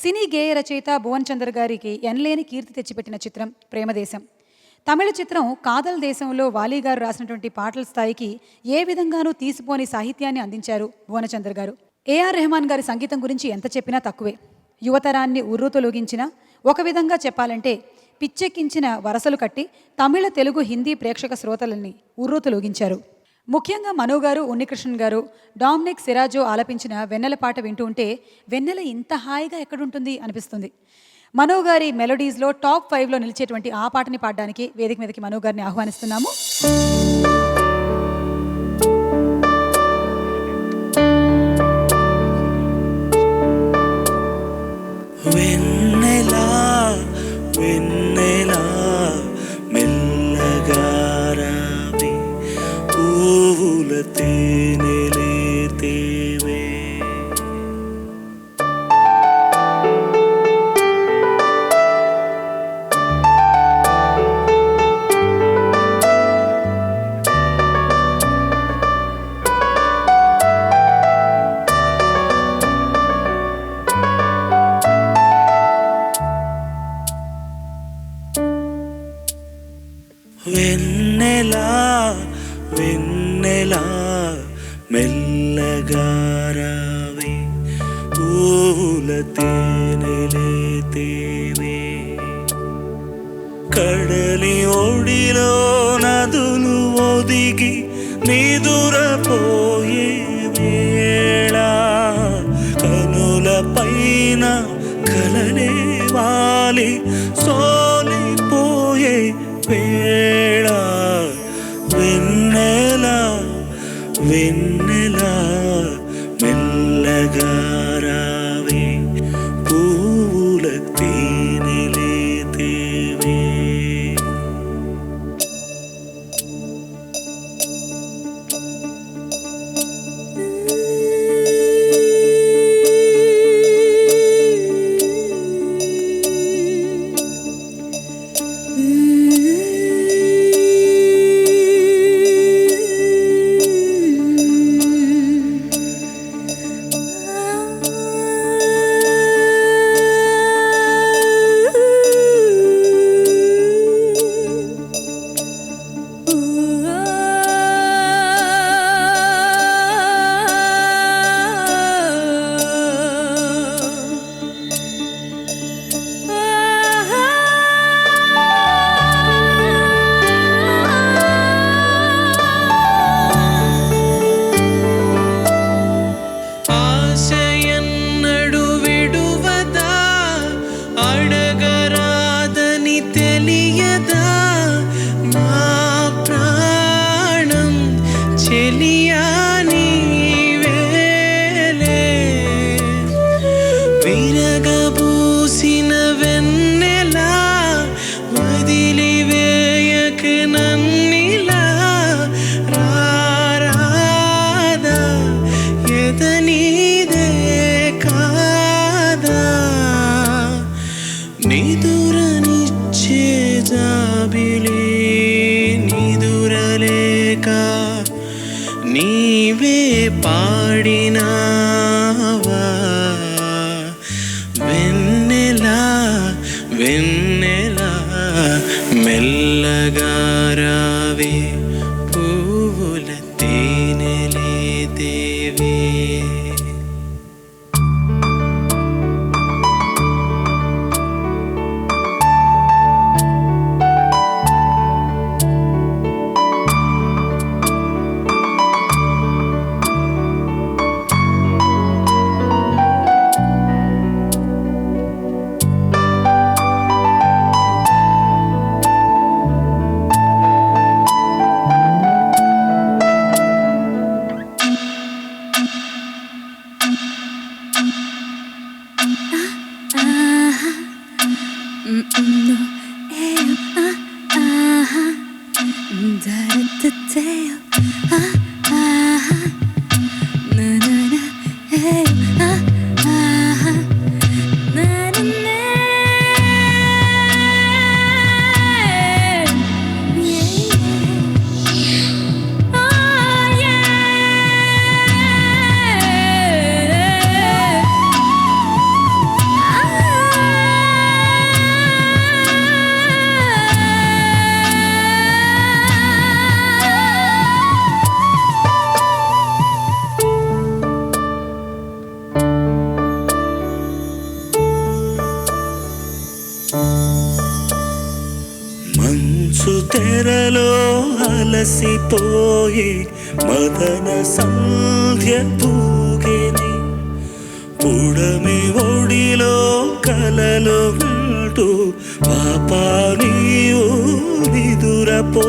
సినీ గేయ రచయిత భువన్ చంద్ర గారికి ఎనలేని కీర్తి తెచ్చిపెట్టిన చిత్రం ప్రేమదేశం. తమిళ చిత్రం కాదల్ దేశంలో వాలి గారు రాసినటువంటి పాటల స్థాయికి ఏ విధంగానూ తీసిపోని సాహిత్యాన్ని అందించారు భువనచంద్ర గారు. ఏఆర్ రెహమాన్ గారి సంగీతం గురించి ఎంత చెప్పినా తక్కువే. యువతరాన్ని ఉర్రూతొలగించిన, ఒక విధంగా చెప్పాలంటే పిచ్చెక్కించిన వరసలు కట్టి తమిళ, తెలుగు, హిందీ ప్రేక్షక శ్రోతలని ఉర్రూతొలగించారు. ముఖ్యంగా మనో గారు, ఉన్నికృష్ణన్ గారు, డామినిక్ సిరాజో ఆలపించిన వెన్నెల పాట వింటూ ఉంటే వెన్నెల ఇంత హాయిగా ఎక్కడుంటుంది అనిపిస్తుంది. మనో గారి మెలోడీస్లో టాప్ 5లో నిలిచేటువంటి ఆ పాటని పాడడానికి వేదిక మీదకి మనో గారిని ఆహ్వానిస్తున్నాము. వెన్నెలా వెన్నెలా మెల్లగారావి పూవుల తేనెలే తేవే వెన్నెలా వెన్నెలా మెల్లగారావి పూల తేనెలే తేవే కడలి ఒడిలో నదులు ఒదిగి నిదురపోయే వేళ కనుల పైన కలలే వాలి సోలిపోయే వేళ వెన్నెలా వెన్నెలా మెల్లగారావే పూల తేనెలే తేవే విరగబూసిన వెన్నెలా వదిలివేయక నన్నిలా రారాదా ఎదనీదే కాదా నిదురనిచ్చే జాబిలి నిదురలేక నీవే పాడినావా వెన్నెలా వెన్నెలా మెల్లగారావే పూల తేనెలే దేవే తెరలో అలసిపోయి మదన సంధ్య తూగెని పుడమి ఒడిలో కలలు వింటూ పాపా నీవు నిదురపో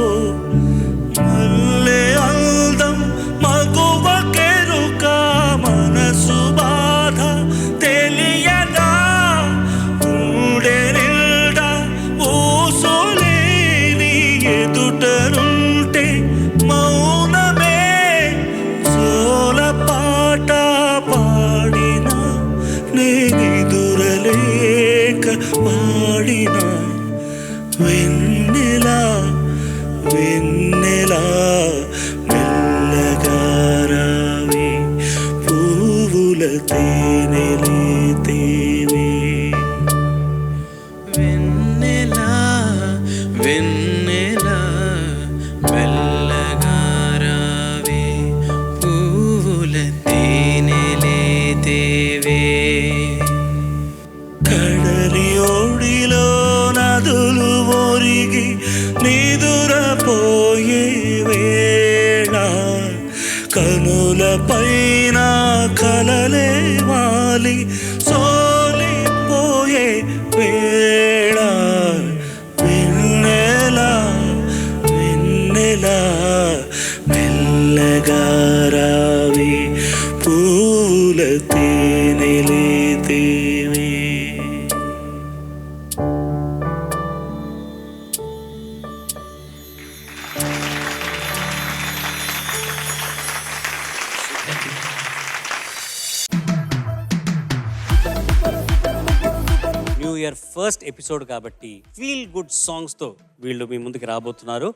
మల్లె అందం మగువ కెరుక మనసు బాధ తెలియదా ఊడే నిల్డా ఊసులేని ఎదుటనుంటే మౌనమే సోల పాట పాడినా నేనిదురలేక పాడినా వెన్నెలా వెన్నెలా మెల్లగా రావే పువ్వుల తేనెలే తేవే వెన్నెలా వెన్నెలా మెల్లగా రావే పువ్వుల తేనెలే తేవే కడలి ఓడిలో నదులు ఒరిగి నిదురపోయే వేళ కనుల పైన కలలే వాలి సోలిపోయే వేళ వెన్నెలా వెన్నెలా మెల్లగా రావే పూల తేనెలే తేవే. న్యూ ఇయర్ ఫస్ట్ ఎపిసోడ్ కాబట్టి ఫీల్ గుడ్ సాంగ్స్ తో వీళ్ళు మీ ముందుకు రాబోతున్నారు.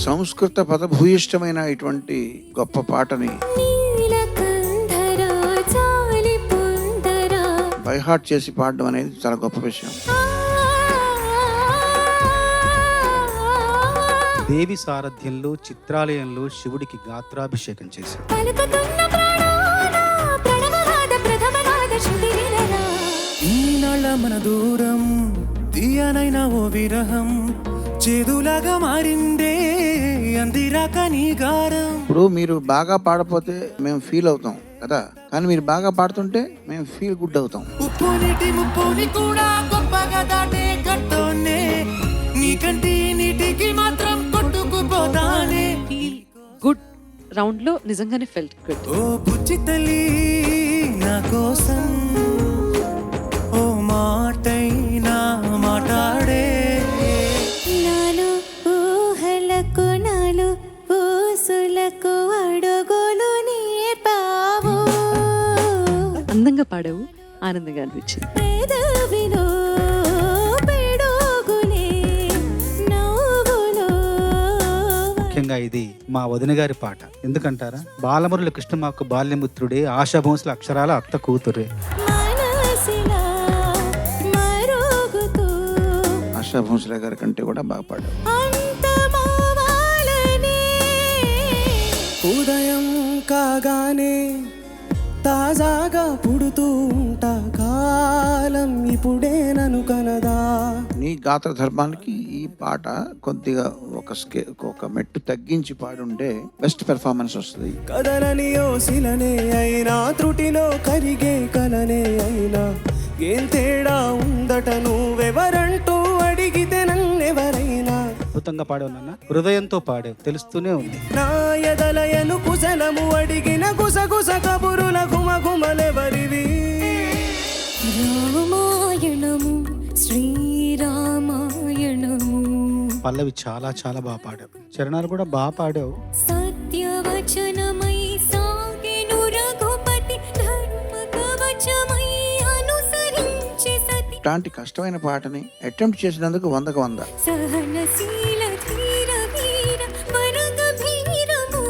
సంస్కృత పదభూయిష్టమైన ఇటువంటి గొప్ప పాటని బైహార్ట్ చేసి పాడడం అనేది చాలా గొప్ప విషయం. దేవి సారథ్యంలో చిత్రాలయంలో శివుడికి గాత్రాభిషేకం చేశారు. ఈనాళ్ళ మన దూరం తీయనైనా ఓ విరహం చేదులాగా మారిందే అందిరాక నీ గారం. ఇప్పుడు మీరు బాగా పాడపోతే మేము ఫీల్ అవుతాం కదా, కానీ మీరు బాగా పాడుతుంటే మేము ఫీల్ గుడ్ అవుతాం. ఉప్పు నీటి ముప్పుని కూడా గొప్పగా దాటే గట్టోనే నీ కంటి నీటికి మాత్రం కొట్టుకుపోతానే. గుడ్ రౌండ్ లో నిజంగానే ఫెల్ట్ గుడ్. ఓ బుజ్జి తల్లి నా కోసం ఓ మాటైనా మాట్లాడే. నాలు ఊహలకు నాలు ఊసులకు అడుగులు నేర్పావు. అందంగా పాడావు, ఆనందంగా అనిపించింది. పెదవిలో పిడుగులే నవ్వులో. ముఖ్యంగా ఇది మా వదిన గారి పాట. ఎందుకంటారా, బాలమురళి కృష్ణమాకు బాల్యమిత్రుడే, ఆశా భోంస్ల అక్షరాల అత్త కూతురే. మనసిలా మరుగుతూ ఆశా భోంస్లే గారి కంటే కూడా బాగా పాడారు. అంతమవ్వాలనే ఉదయం కాగానే తాజాగా పుడుతూ ఉంటా కాలం ఇప్పుడే నన్ను కనదా. నీ గాత్ర ధర్మానికి ఈ పాట కొద్దిగా ఒక మెట్టు తగ్గించి పాడుంటే బెస్ట్ పెర్ఫార్మెన్స్ వస్తుంది. కదలని ఓసిలనే అయినా త్రుటిలో కరిగే కలనే అయినా ఏం తేడా ఉందట నువ్వెవరంటూ అడిగితే నన్నెవరైనా. అద్భుతంగా పాడావు నాన్న, హృదయంతో పాడావు, తెలుస్తూనే ఉంది. నా ఎదలయను కుశలము అడిగిన గుసగుస కబురుల ఘుమఘుమలెవరివి. రామాయణము శ్రీరామాయణము పల్లవి చాలా చాలా బాగా పాడావు, చరణాలు కూడా బాగా పాడావు. సత్యవచనమై సాగెను రఘుపతి ధర్మ కవచమై అనుసరించే సతి. ఇట్లాంటి కష్టమైన పాటని అటెంప్ట్ చేసినందుకు 100కు 100. సహనశీల ధీర వీర వరద భీరము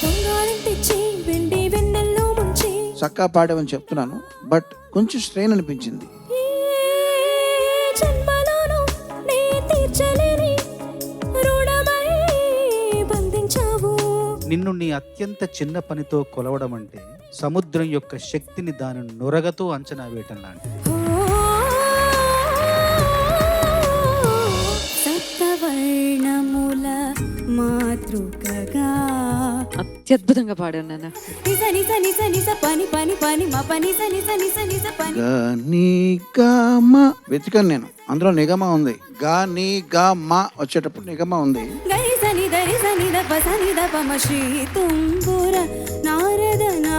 బంగారం తెచ్చి వెండి వెన్నెల్లో ముంచి. చక్కా పాడావని చెప్తున్నాను, బట్ కొంచెం స్ట్రెయిన్ అనిపించింది. ఏ జన్మలోనూ నే తీర్చలేని రుణమై బంధించావు. నిన్ను నీ అత్యంత చిన్న పనితో కొలవడం అంటే సముద్రం యొక్క శక్తిని దాని నొరగతో అంచనా వేయటం లాంటిది. ఓ అత్యద్భుతంగా పాడాను నాన్న. నిజ నిజ నిజ నిజ పని పని పని మ పని స నిజ నిజ నిజ పని గా నీ గా మా వెతికాను నేను, అందులో నిగమ ఉంది. గా నీ గా మా వచ్చేటప్పుడు నిగమ ఉంది. గరి సని దరి సని ద ప సని ద ప మ శ్రీ తుంబుర నారద నా